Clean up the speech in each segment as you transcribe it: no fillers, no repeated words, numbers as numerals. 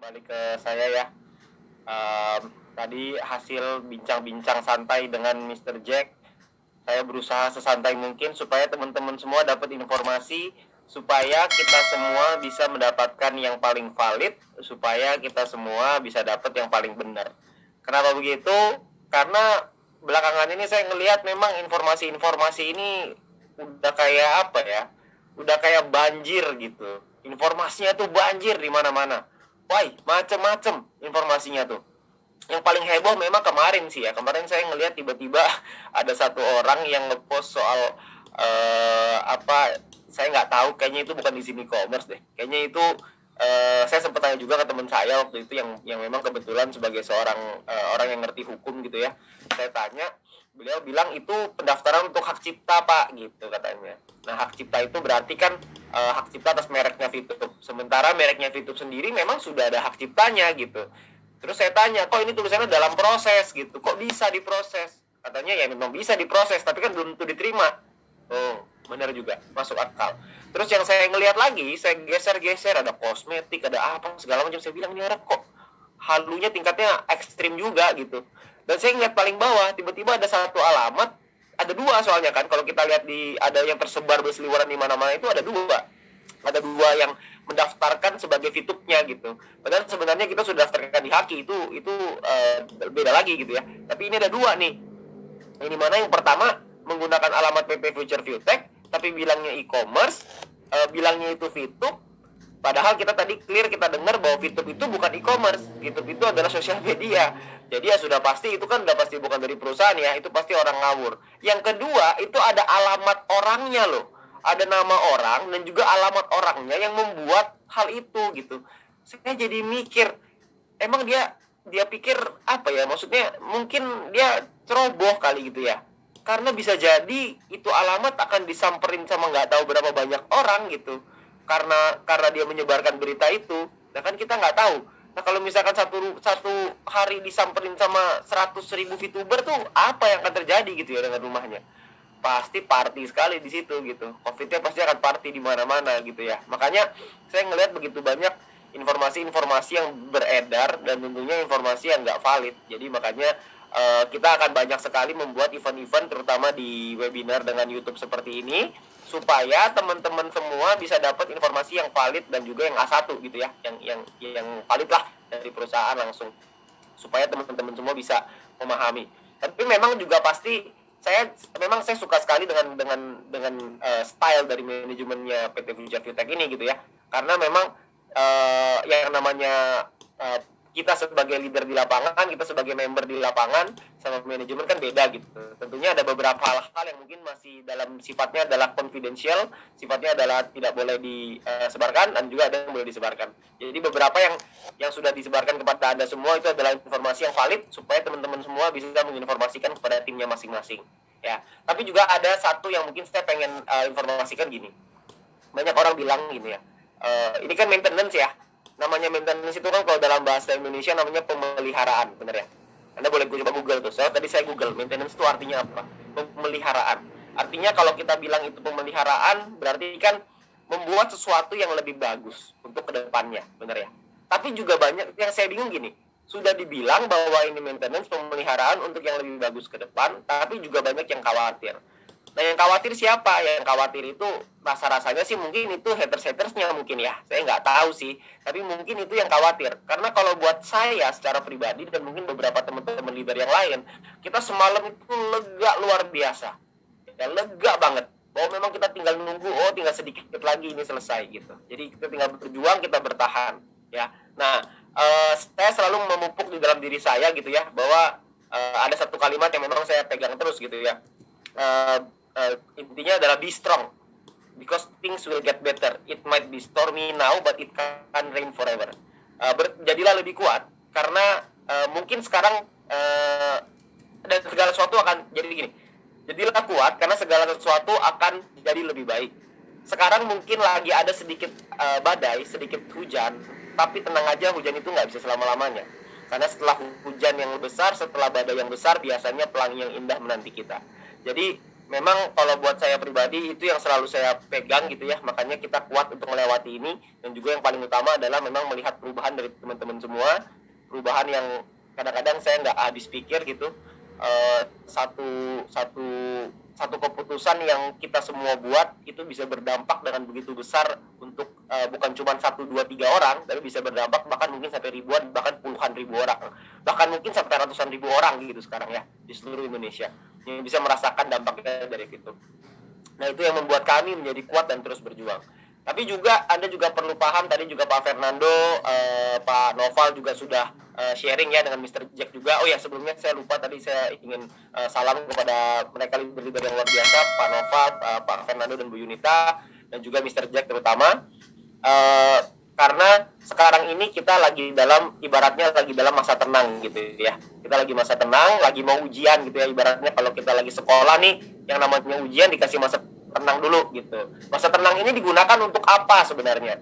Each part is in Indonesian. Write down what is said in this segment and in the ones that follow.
kembali ke saya ya. Tadi hasil bincang-bincang santai dengan Mr. Jack, saya berusaha sesantai mungkin supaya teman-teman semua dapat informasi, supaya kita semua bisa mendapatkan yang paling valid, supaya kita semua bisa dapat yang paling benar. Kenapa begitu? Karena belakangan ini saya ngelihat memang informasi-informasi ini udah kayak apa ya? Udah kayak banjir gitu. Informasinya tuh banjir di mana-mana. Wah, macem-macem informasinya tuh. Yang paling heboh memang kemarin sih ya. Kemarin saya ngelihat tiba-tiba ada satu orang yang ngepost soal saya nggak tahu, kayaknya itu bukan di sini e-commerce deh. Kayaknya itu saya sempat tanya juga ke teman saya waktu itu yang memang kebetulan sebagai seorang orang yang ngerti hukum gitu ya. Saya tanya, beliau bilang itu pendaftaran untuk hak cipta Pak gitu katanya. Nah, hak cipta itu berarti kan hak cipta atas mereknya VTube. Sementara mereknya VTube sendiri memang sudah ada hak ciptanya gitu. Terus saya tanya, kok ini tulisannya dalam proses gitu, kok bisa diproses? Katanya ya memang bisa diproses, tapi kan belum tentu diterima. Oh, benar juga, masuk akal. Terus yang saya ngelihat lagi, saya geser-geser, ada kosmetik, ada apa, segala macam. Saya bilang, ini orang kok halunya tingkatnya ekstrim juga gitu. Dan saya ngeliat paling bawah, tiba-tiba ada satu alamat, ada dua soalnya kan, kalau kita lihat ada yang tersebar berseliweran di mana-mana itu ada dua. Ada dua yang mendaftarkan sebagai VTube-nya gitu. Padahal sebenarnya kita sudah daftarkan di Haki, itu beda lagi gitu ya. Tapi ini ada dua nih. Ini mana yang pertama menggunakan alamat PP Future Viewtech, tapi bilangnya e-commerce, bilangnya itu VTube. Padahal kita tadi clear, kita dengar bahwa VTube itu bukan e-commerce, VTube itu adalah sosial media. Jadi ya sudah pasti itu kan udah pasti bukan dari perusahaan ya, itu pasti orang ngawur. Yang kedua, itu ada alamat orangnya loh. Ada nama orang dan juga alamat orangnya yang membuat hal itu gitu. Saya jadi mikir, emang dia pikir apa ya, maksudnya mungkin dia ceroboh kali gitu ya. Karena bisa jadi itu alamat akan disamperin sama nggak tahu berapa banyak orang gitu. Karena dia menyebarkan berita itu, nah kan kita nggak tahu. Nah kalau misalkan satu hari disamperin sama 100.000 VTuber tuh apa yang akan terjadi gitu ya dengan rumahnya? Pasti party sekali di situ gitu. Covid-nya pasti akan party di mana-mana gitu ya. Makanya saya ngelihat begitu banyak informasi-informasi yang beredar dan tentunya informasi yang nggak valid. Jadi makanya kita akan banyak sekali membuat event-event terutama di webinar dengan YouTube seperti ini supaya teman-teman semua bisa dapat informasi yang valid dan juga yang A1 gitu ya. Yang valid lah dari perusahaan langsung supaya teman-teman semua bisa memahami. Tapi memang juga pasti saya suka sekali dengan style dari manajemennya PT Future Viewtech ini gitu ya, karena memang yang namanya kita sebagai leader di lapangan, kita sebagai member di lapangan sama manajemen kan beda gitu. Tentunya ada beberapa hal-hal yang mungkin masih dalam sifatnya adalah confidential, sifatnya adalah tidak boleh disebarkan dan juga ada yang boleh disebarkan. Jadi beberapa yang sudah disebarkan kepada Anda semua itu adalah informasi yang valid supaya teman-teman semua bisa menginformasikan kepada timnya masing-masing. Ya, tapi juga ada satu yang mungkin saya pengen informasikan gini. Banyak orang bilang gini ya, ini kan maintenance ya. Namanya maintenance itu kan kalau dalam bahasa Indonesia namanya pemeliharaan, benar ya? Anda boleh coba Google tuh. Tadi saya Google, maintenance itu artinya apa? Pemeliharaan. Artinya kalau kita bilang itu pemeliharaan, berarti kan membuat sesuatu yang lebih bagus untuk kedepannya, benar ya? Tapi juga banyak yang saya bingung gini, sudah dibilang bahwa ini maintenance pemeliharaan untuk yang lebih bagus ke depan, tapi juga banyak yang khawatir. Nah yang khawatir siapa? Yang khawatir itu rasa-rasanya sih mungkin itu haters-hatersnya mungkin ya. Saya nggak tahu sih. Tapi mungkin itu yang khawatir. Karena kalau buat saya secara pribadi dan mungkin beberapa teman-teman leader yang lain, kita semalam itu lega luar biasa. Ya lega banget. Bahwa memang kita tinggal nunggu, tinggal sedikit lagi ini selesai gitu. Jadi kita tinggal berjuang, kita bertahan. Ya. Nah, saya selalu memupuk di dalam diri saya gitu ya. Bahwa ada satu kalimat yang memang saya pegang terus gitu ya. Intinya adalah be strong because things will get better. It might be stormy now but it can rain forever. Jadilah lebih kuat karena mungkin sekarang dan segala sesuatu akan jadi gini. Jadilah kuat karena segala sesuatu akan jadi lebih baik. Sekarang mungkin lagi ada sedikit badai, sedikit hujan, tapi tenang aja, hujan itu nggak bisa selama-lamanya. Karena setelah hujan yang besar, setelah badai yang besar, biasanya pelangi yang indah menanti kita. Jadi memang kalau buat saya pribadi itu yang selalu saya pegang gitu ya, makanya kita kuat untuk melewati ini. Dan juga yang paling utama adalah memang melihat perubahan dari teman-teman semua, perubahan yang kadang-kadang saya nggak habis pikir gitu. Satu satu satu keputusan yang kita semua buat itu bisa berdampak dengan begitu besar untuk bukan cuma 1, 2, 3 orang, tapi bisa berdampak bahkan mungkin sampai ribuan, bahkan puluhan ribu orang, bahkan mungkin sampai ratusan ribu orang gitu sekarang ya di seluruh Indonesia yang bisa merasakan dampaknya dari itu. Nah, itu yang membuat kami menjadi kuat dan terus berjuang. Tapi juga Anda juga perlu paham, tadi juga Pak Fernando, Pak Noval juga sudah sharing ya dengan Mr. Jack juga. Oh ya, sebelumnya saya lupa tadi saya ingin salam kepada mereka leader-leader yang luar biasa, Pak Noval, Pak Fernando dan Bu Yunita, dan juga Mr. Jack terutama. Karena sekarang ini kita lagi dalam, ibaratnya lagi dalam masa tenang gitu ya. Kita lagi masa tenang, lagi mau ujian gitu ya. Ibaratnya kalau kita lagi sekolah nih, yang namanya ujian dikasih masa tenang dulu gitu. Masa tenang ini digunakan untuk apa sebenarnya?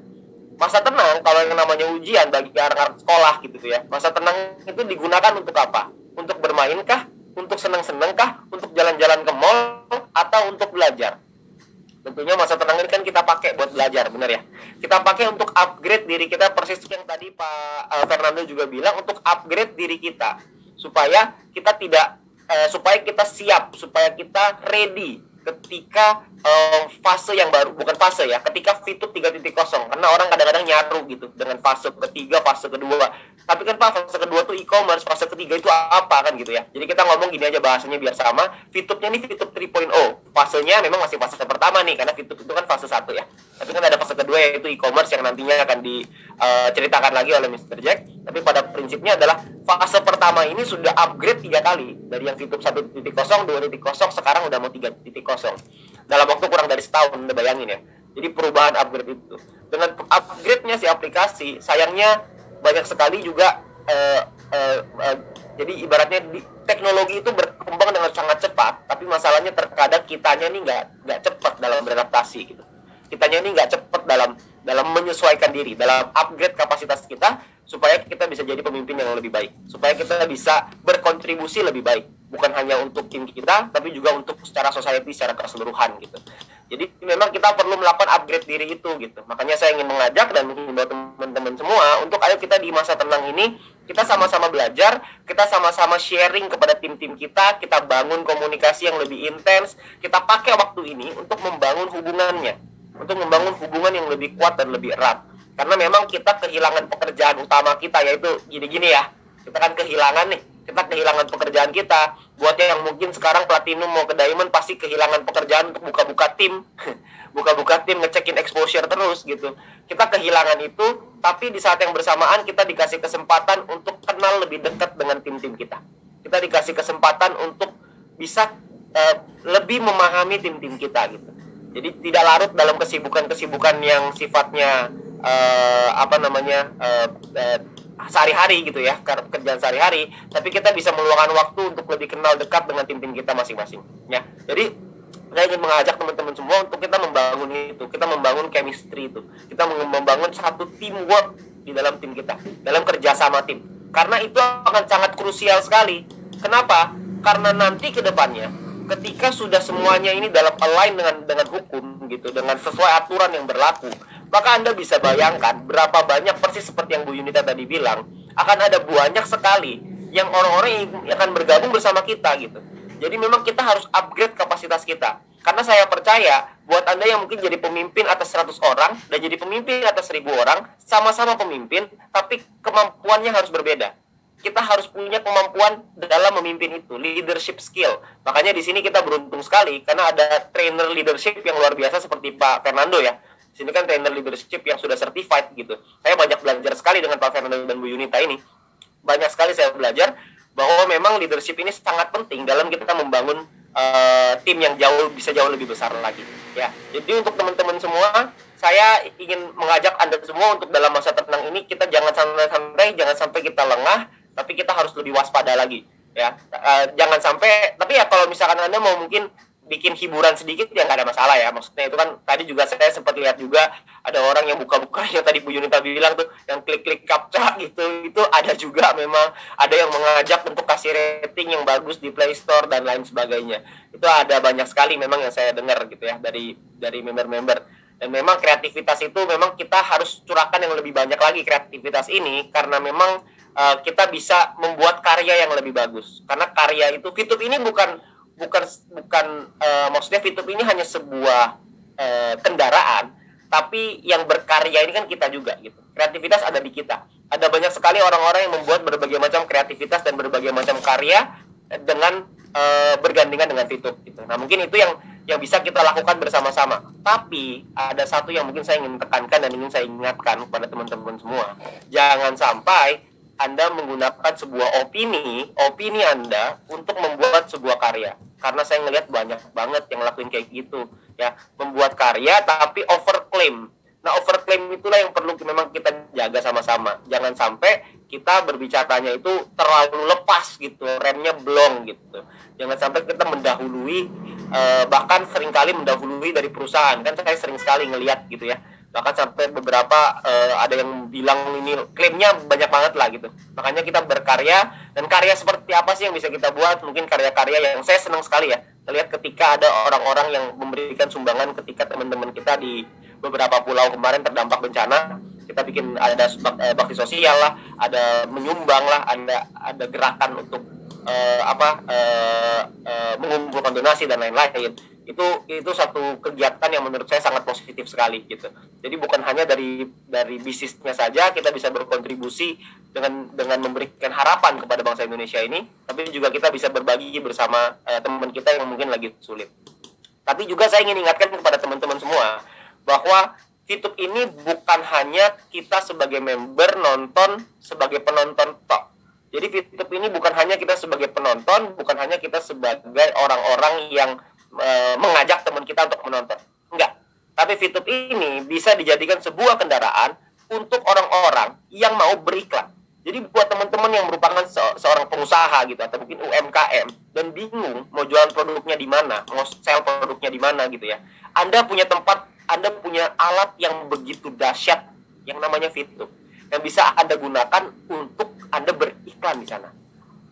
Masa tenang kalau yang namanya ujian bagi anak-anak sekolah gitu ya. Masa tenang itu digunakan untuk apa? Untuk bermain kah? Untuk senang-senang kah? Untuk jalan-jalan ke mall? Atau untuk belajar? Tentunya masa tenang ini kan kita pakai buat belajar, benar ya? Kita pakai untuk upgrade diri kita, persis yang tadi Pak Fernando juga bilang, untuk upgrade diri kita supaya kita tidak supaya kita siap, supaya kita ready ketika fase yang baru, bukan fase ya, ketika Fitup 3.0, karena orang kadang-kadang nyaru gitu dengan fase ketiga, fase kedua. Tapi kan Pak, fase kedua tuh e-commerce, fase ketiga itu apa kan gitu ya. Jadi kita ngomong gini aja bahasanya biar sama. Fitupnya ini Fitup 3.0. Fasenya memang masih fase pertama nih, karena Fitup itu kan fase 1 ya. Tapi kan ada fase kedua yaitu e-commerce yang nantinya akan diceritakan lagi oleh Mr. Jack. Tapi pada prinsipnya adalah fase pertama ini sudah upgrade 3 kali. Dari yang Fitup 1.0, 2.0, sekarang udah mau 3.0. Dalam waktu kurang dari setahun, Anda bayangin ya. Jadi perubahan upgrade itu. Dengan upgrade-nya si aplikasi, sayangnya banyak sekali juga jadi ibaratnya teknologi itu berkembang dengan sangat cepat, tapi masalahnya terkadang kitanya nih nggak cepat dalam beradaptasi gitu. Kitanya ini nggak cepat dalam menyesuaikan diri, dalam upgrade kapasitas kita supaya kita bisa jadi pemimpin yang lebih baik, supaya kita bisa berkontribusi lebih baik, bukan hanya untuk tim kita, tapi juga untuk secara society secara keseluruhan gitu. Jadi memang kita perlu melakukan upgrade diri itu gitu. Makanya saya ingin mengajak dan menghimbau teman-teman semua untuk ayo kita di masa tenang ini kita sama-sama belajar, kita sama-sama sharing kepada tim-tim kita bangun komunikasi yang lebih intens, kita pakai waktu ini untuk membangun hubungannya, untuk membangun hubungan yang lebih kuat dan lebih erat. Karena memang kita kehilangan pekerjaan utama kita, yaitu gini-gini ya. Kita kan kehilangan nih, kita kehilangan pekerjaan kita. Buat yang mungkin sekarang platinum mau ke diamond pasti kehilangan pekerjaan untuk buka-buka tim. Buka-buka tim, ngecekin exposure terus gitu. Kita kehilangan itu, tapi di saat yang bersamaan kita dikasih kesempatan untuk kenal lebih dekat dengan tim-tim kita. Kita dikasih kesempatan untuk bisa lebih memahami tim-tim kita gitu. Jadi tidak larut dalam kesibukan-kesibukan yang sifatnya sehari-hari gitu ya, kerjaan sehari-hari, tapi kita bisa meluangkan waktu untuk lebih kenal dekat dengan tim-tim kita masing-masing ya. Jadi saya ingin mengajak teman-teman semua untuk kita membangun itu, kita membangun chemistry itu, kita membangun satu teamwork di dalam tim kita, dalam kerjasama tim, karena itu akan sangat krusial sekali. Kenapa? Karena nanti ke depannya ketika sudah semuanya ini dalam align dengan hukum gitu, dengan sesuai aturan yang berlaku, maka Anda bisa bayangkan berapa banyak, persis seperti yang Bu Yunita tadi bilang, akan ada banyak sekali yang orang-orang yang akan bergabung bersama kita gitu. Jadi memang kita harus upgrade kapasitas kita. Karena saya percaya buat Anda yang mungkin jadi pemimpin atas 100 orang dan jadi pemimpin atas 1000 orang, sama-sama pemimpin, tapi kemampuannya harus berbeda. Kita harus punya kemampuan dalam memimpin itu, leadership skill. Makanya di sini kita beruntung sekali karena ada trainer leadership yang luar biasa seperti Pak Fernando ya. Di sini kan trainer leadership yang sudah certified gitu. Saya banyak belajar sekali dengan Pak Fernando dan Bu Yunita ini. Banyak sekali saya belajar bahwa memang leadership ini sangat penting dalam kita membangun tim yang bisa jauh lebih besar lagi ya. Jadi untuk teman-teman semua, saya ingin mengajak Anda semua untuk dalam masa tenang ini kita jangan sampai kita lengah, tapi kita harus lebih waspada lagi ya. Jangan sampai, tapi ya kalau misalkan Anda mau mungkin bikin hiburan sedikit ya nggak ada masalah ya. Maksudnya itu kan tadi juga saya sempat lihat juga ada orang yang buka-buka yang tadi Bu Yunita bilang tuh yang klik-klik captcha gitu, itu ada juga. Memang ada yang mengajak untuk kasih rating yang bagus di Play Store dan lain sebagainya. Itu ada banyak sekali memang yang saya dengar gitu ya dari member-member. Dan memang kreativitas itu memang kita harus curahkan yang lebih banyak lagi kreativitas ini, karena memang kita bisa membuat karya yang lebih bagus. Karena karya itu, VTube ini bukan maksudnya VTube ini hanya sebuah kendaraan, tapi yang berkarya ini kan kita juga gitu. Kreativitas ada di kita. Ada banyak sekali orang-orang yang membuat berbagai macam kreativitas dan berbagai macam karya dengan bergandengan dengan VTube gitu. Nah, mungkin itu yang bisa kita lakukan bersama-sama. Tapi ada satu yang mungkin saya ingin tekankan dan ingin saya ingatkan kepada teman-teman semua. Jangan sampai Anda menggunakan sebuah opini Anda untuk membuat sebuah karya. Karena saya ngelihat banyak banget yang lakuin kayak gitu, ya, membuat karya tapi overclaim. Nah, overclaim itulah yang perlu memang kita jaga sama-sama. Jangan sampai kita berbicaranya itu terlalu lepas gitu, remnya blong gitu. Jangan sampai kita mendahului, bahkan seringkali mendahului dari perusahaan. Kan saya sering sekali ngelihat gitu ya. Bahkan sampai beberapa ada yang bilang ini klaimnya banyak banget lah gitu. Makanya kita berkarya, dan karya seperti apa sih yang bisa kita buat? Mungkin karya-karya yang saya senang sekali ya lihat ketika ada orang-orang yang memberikan sumbangan ketika teman-teman kita di beberapa pulau kemarin terdampak bencana. Kita bikin ada bakti sosial lah, ada menyumbang lah, ada gerakan untuk mengumpulkan donasi dan lain-lain. Itu satu kegiatan yang menurut saya sangat positif sekali gitu. Jadi bukan hanya dari bisnisnya saja kita bisa berkontribusi dengan memberikan harapan kepada bangsa Indonesia ini, tapi juga kita bisa berbagi bersama teman kita yang mungkin lagi sulit. Tapi juga saya ingin ingatkan kepada teman-teman semua bahwa VTube ini bukan hanya kita sebagai member nonton sebagai penonton tok. Jadi VTube ini bukan hanya kita sebagai penonton, bukan hanya kita sebagai orang-orang yang mengajak teman kita untuk menonton. Enggak. Tapi VTube ini bisa dijadikan sebuah kendaraan untuk orang-orang yang mau beriklan. Jadi buat teman-teman yang merupakan seorang pengusaha gitu, atau mungkin UMKM, dan bingung mau jualan produknya di mana, mau sell produknya di mana gitu ya. Anda punya tempat, Anda punya alat yang begitu dahsyat yang namanya VTube, yang bisa Anda gunakan untuk Anda beriklan di sana.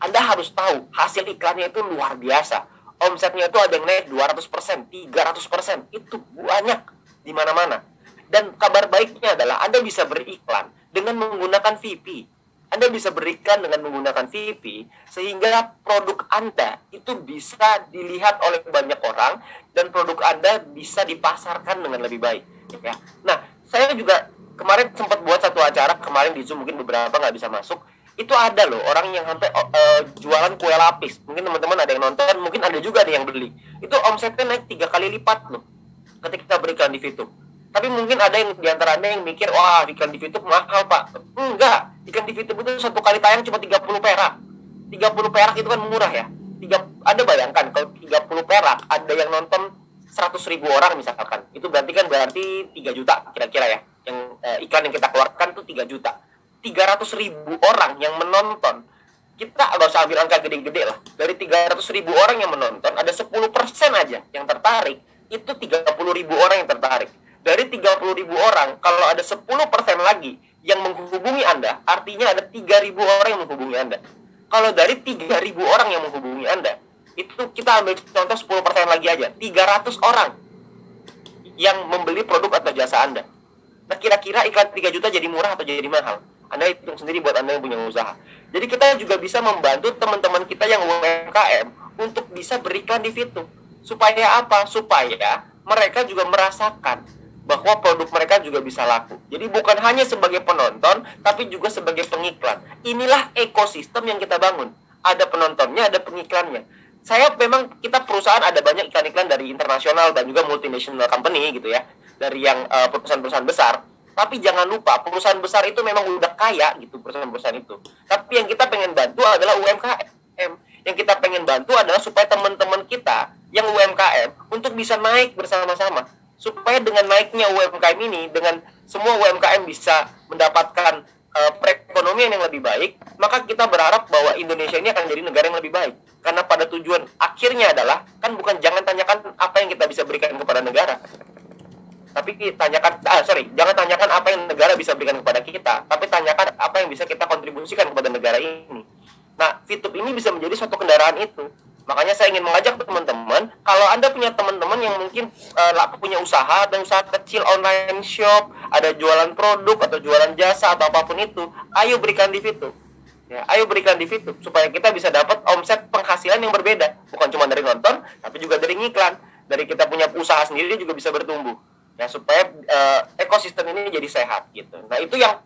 Anda harus tahu hasil iklannya itu luar biasa. Omsetnya itu ada yang naik 200%, 300%. Itu banyak di mana-mana. Dan kabar baiknya adalah Anda bisa beriklan dengan menggunakan VP. Anda bisa beriklan dengan menggunakan VP sehingga produk Anda itu bisa dilihat oleh banyak orang dan produk Anda bisa dipasarkan dengan lebih baik. Ya. Nah, saya juga kemarin sempat buat satu acara kemarin di Zoom, mungkin beberapa nggak bisa masuk. Itu ada loh orang yang sampai jualan kue lapis. Mungkin teman-teman ada yang nonton, mungkin ada juga ada yang beli. Itu omsetnya naik 3 kali lipat loh ketika beriklan di VTube. Tapi mungkin ada yang diantara Anda yang mikir, wah iklan di VTube mahal pak. Enggak, iklan di VTube itu satu kali tayang cuma 30 perak. 30 perak itu kan murah ya. Anda bayangkan kalau 30 perak ada yang nonton 100.000 orang misalkan. Itu berarti 3 juta kira-kira ya. Yang iklan yang kita keluarkan tuh 3 juta. 300.000 orang yang menonton. Kita nggak usah ambil angka gede-gede lah. Dari 300.000 orang yang menonton, ada 10% aja yang tertarik. Itu 30.000 orang yang tertarik. Dari 30.000 orang, kalau ada 10% lagi yang menghubungi Anda, artinya ada 3.000 orang yang menghubungi Anda. Kalau dari 3.000 orang yang menghubungi Anda, itu kita ambil contoh 10% lagi aja. 300 orang yang membeli produk atau jasa Anda. Nah, kira-kira iklan 3 juta jadi murah atau jadi mahal? Anda hitung sendiri buat Anda yang punya usaha. Jadi kita juga bisa membantu teman-teman kita yang UMKM untuk bisa beriklan di VTube. Supaya apa? Supaya mereka juga merasakan bahwa produk mereka juga bisa laku. Jadi bukan hanya sebagai penonton, tapi juga sebagai pengiklan. Inilah ekosistem yang kita bangun. Ada penontonnya, ada pengiklannya. Kita perusahaan ada banyak iklan-iklan dari internasional dan juga multinational company gitu ya. Dari yang perusahaan-perusahaan besar. Tapi jangan lupa, perusahaan besar itu memang udah kaya gitu, perusahaan-perusahaan itu. Tapi yang kita pengen bantu adalah UMKM. Yang kita pengen bantu adalah supaya teman-teman kita yang UMKM untuk bisa naik bersama-sama. Supaya dengan naiknya UMKM ini, dengan semua UMKM bisa mendapatkan perekonomian yang lebih baik, maka kita berharap bahwa Indonesia ini akan jadi negara yang lebih baik. Karena pada tujuan akhirnya adalah, kan bukan jangan tanyakan apa yang kita bisa berikan kepada negara, tapi jangan tanyakan apa yang negara bisa berikan kepada kita, tapi tanyakan apa yang bisa kita kontribusikan kepada negara ini. Nah, Fitup ini bisa menjadi suatu kendaraan itu. Makanya saya ingin mengajak teman-teman, kalau Anda punya teman-teman yang mungkin punya usaha dan usaha kecil, online shop, ada jualan produk atau jualan jasa atau apapun itu, ayo berikan di Fitup. Ya, ayo berikan di Fitup supaya kita bisa dapat omset penghasilan yang berbeda, bukan cuma dari nonton, tapi juga dari ngiklan. Dari kita punya usaha sendiri juga bisa bertumbuh. Ya, supaya ekosistem ini jadi sehat gitu. Nah, itu yang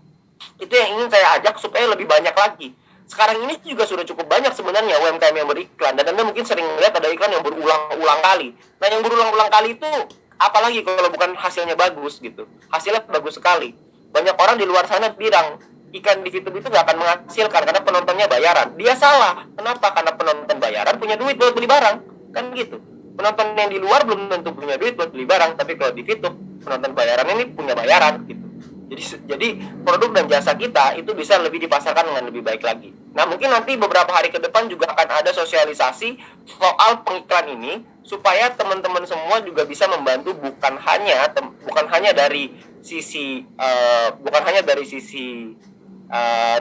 ingin saya ajak supaya lebih banyak lagi. Sekarang ini juga sudah cukup banyak sebenarnya UMKM yang beriklan, dan Anda mungkin sering melihat ada iklan yang berulang-ulang kali. Nah, yang berulang-ulang kali itu apalagi kalau bukan hasilnya bagus gitu. Hasilnya bagus sekali. Banyak orang di luar sana bilang iklan di Fitup itu nggak akan menghasilkan karena penontonnya bayaran. Dia salah. Kenapa? Karena penonton bayaran punya duit buat beli barang. Kan gitu. Penonton yang di luar belum tentu punya duit buat beli barang, tapi kalau di Fitup penonton bayaran ini punya bayaran gitu. Jadi produk dan jasa kita itu bisa lebih dipasarkan dengan lebih baik lagi. Nah, mungkin nanti beberapa hari ke depan juga akan ada sosialisasi soal pengiklan ini supaya teman-teman semua juga bisa membantu bukan hanya dari sisi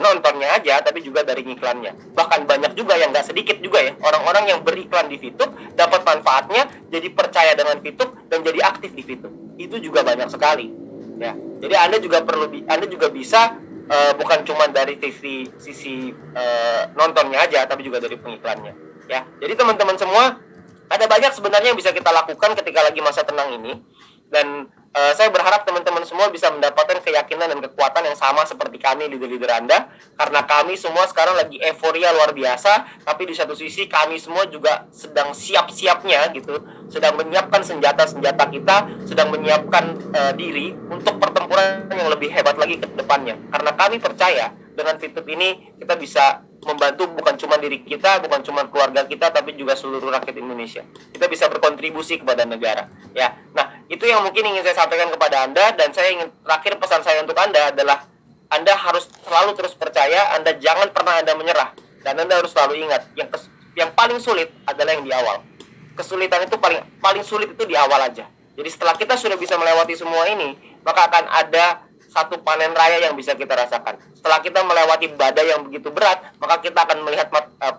nontonnya aja, tapi juga dari iklannya. Bahkan banyak juga yang nggak sedikit juga ya orang-orang yang beriklan di Fitup dapat manfaatnya, jadi percaya dengan Fitup dan jadi aktif di Fitup. Itu juga banyak sekali. Ya, jadi Anda juga bisa bukan cuma dari sisi nontonnya aja, tapi juga dari pengiklannya. Ya, jadi teman-teman semua, ada banyak sebenarnya yang bisa kita lakukan ketika lagi masa tenang ini, dan saya berharap teman-teman semua bisa mendapatkan keyakinan dan kekuatan yang sama seperti kami leader-leader Anda, karena kami semua sekarang lagi euforia luar biasa, tapi di satu sisi kami semua juga sedang siap-siapnya gitu, sedang menyiapkan senjata-senjata kita, sedang menyiapkan diri untuk pertempuran yang lebih hebat lagi ke depannya. Karena kami percaya dengan Fitup ini kita bisa membantu bukan cuma diri kita, bukan cuma keluarga kita, tapi juga seluruh rakyat Indonesia. Kita bisa berkontribusi kepada negara. Ya, nah itu yang mungkin ingin saya sampaikan kepada Anda, dan terakhir pesan saya untuk Anda adalah Anda harus selalu terus percaya, Anda jangan pernah Anda menyerah, dan Anda harus selalu ingat yang paling sulit adalah yang di awal. Kesulitan itu paling sulit itu di awal aja. Jadi setelah kita sudah bisa melewati semua ini, maka akan ada satu panen raya yang bisa kita rasakan. Setelah kita melewati badai yang begitu berat, maka kita akan melihat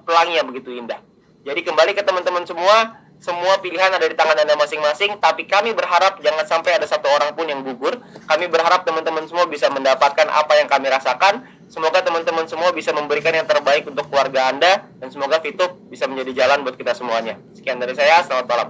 pelangi yang begitu indah. Jadi kembali ke teman-teman semua pilihan ada di tangan Anda masing-masing, tapi kami berharap jangan sampai ada satu orang pun yang gugur. Kami berharap teman-teman semua bisa mendapatkan apa yang kami rasakan. Semoga teman-teman semua bisa memberikan yang terbaik untuk keluarga Anda, dan semoga Fitup bisa menjadi jalan buat kita semuanya. Sekian dari saya, selamat malam.